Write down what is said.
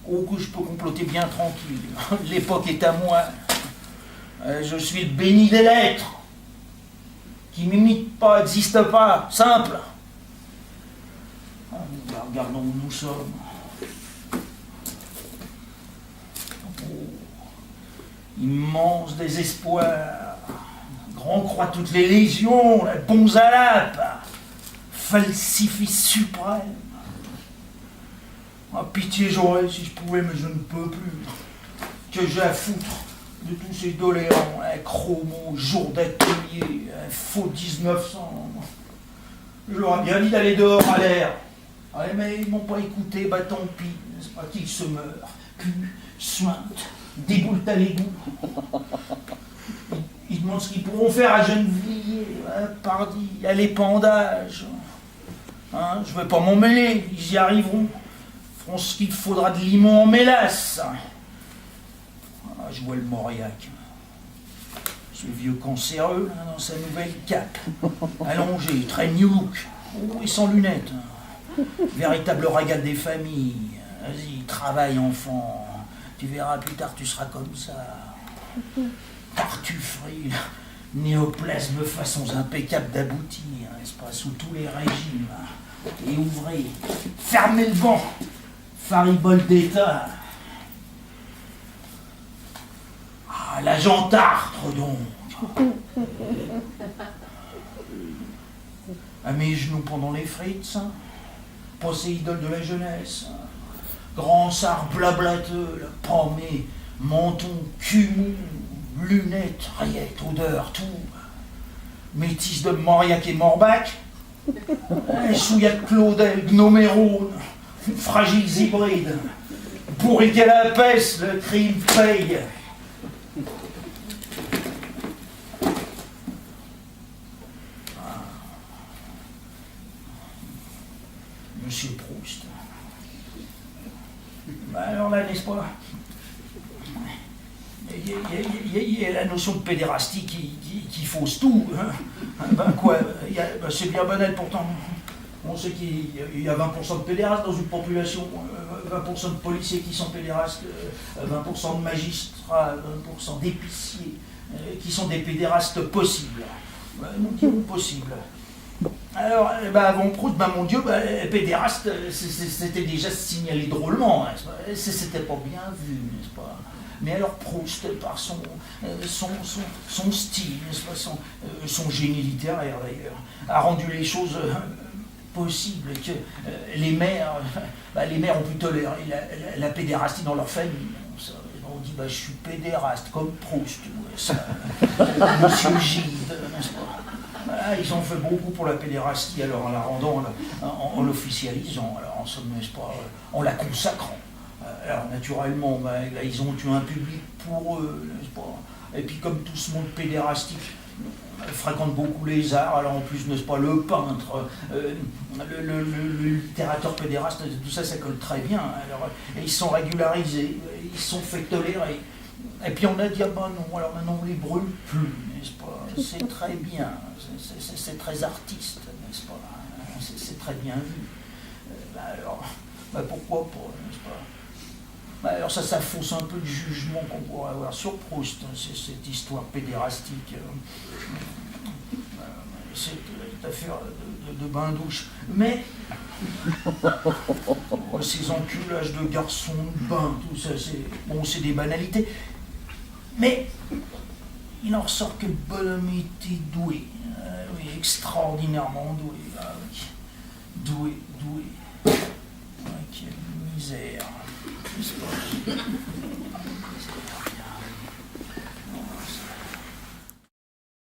Oh, que je peux comploter bien tranquille. L'époque est à moi. Je suis le béni des lettres. Qui m'imite pas, n'existe pas, simple. Regardons où nous sommes. Oh, immense désespoir. Grand croit toutes les légions, la bonzalape, falsifie suprême. Ah, pitié j'aurais si je pouvais, mais je ne peux plus. Que j'ai à foutre de tous ces doléants, un chromo, jour d'atelier, un faux 1900. Je leur ai bien dit d'aller dehors à l'air. Ouais, mais ils m'ont pas écouté, bah tant pis, n'est-ce pas qu'ils se meurent. Cul, sointe, déboule à l'égout. Ils demandent ce qu'ils pourront faire à Gennevilliers, hein, pardi, à l'épandage. Hein, je vais pas m'en mêler, ils y arriveront. Feront ce qu'il faudra de limon en mélasse. Ah, je vois le Mauriac. Ce vieux cancéreux, hein, dans sa nouvelle cape. Allongé, très new look. Oh, et sans lunettes. Véritable ragade des familles. Vas-y, travaille, enfant. Tu verras plus tard, tu seras comme ça. Tartufferie, néoplasme, façons impeccables d'aboutir, n'est-ce pas, sous tous les régimes. Et ouvrez, fermez le banc. Faribole d'État. Ah, la gentartre, donc. À mes genoux pendant les frites, Poséidole de la jeunesse, grand sard blablateux, le paumé, menton, cul mou, lunettes, rillettes, odeur, tout. Métis de Mauriac et Morbac, souillat de Claudel, Gnomérone, fragiles hybrides, bourriquet à la peste, le crime paye. Monsieur Proust. Ben alors là, n'est-ce pas, il y a la notion de pédérastie qui fausse tout. Hein. Ben quoi, c'est bien banal pourtant. On sait qu'il y a 20% de pédérastes dans une population, 20% de policiers qui sont pédérastes, 20% de magistrats, 20% d'épiciers qui sont des pédérastes possibles. Nous dirons possibles. Alors, avant Proust, mon Dieu, pédéraste, c'était déjà signalé drôlement, hein, c'était pas bien vu, n'est-ce pas? Mais alors Proust, par son style, n'est-ce pas, son génie littéraire d'ailleurs, a rendu les choses possibles, que les mères ont pu tolérer la pédérastie dans leur famille. On dit, je suis pédéraste, comme Proust, Monsieur Gide, n'est-ce pas? Ils ont fait beaucoup pour la pédérastie, alors en la rendant, en l'officialisant, alors en somme, n'est-ce pas, en la consacrant. Alors naturellement, là, ils ont eu un public pour eux, n'est-ce pas? Et puis comme tout ce monde pédérastique fréquente beaucoup les arts, alors en plus, n'est-ce pas, le peintre, le littérateur pédéraste, tout ça, ça colle très bien. Alors, et ils sont régularisés, ils sont fait tolérer. Et puis on a dit, non, alors maintenant on les brûle plus, n'est-ce pas? C'est très bien, c'est très artiste, n'est-ce pas? C'est très bien vu. Alors, pourquoi pas, n'est-ce pas? Alors ça fausse un peu le jugement qu'on pourrait avoir sur Proust, cette histoire pédérastique. C'est une affaire de bain-douche. Mais ces enculages de garçons de bain, tout ça, c'est des banalités. Mais il en ressort que le bonhomme était doué, oui, extraordinairement doué. Doué. Quelle misère.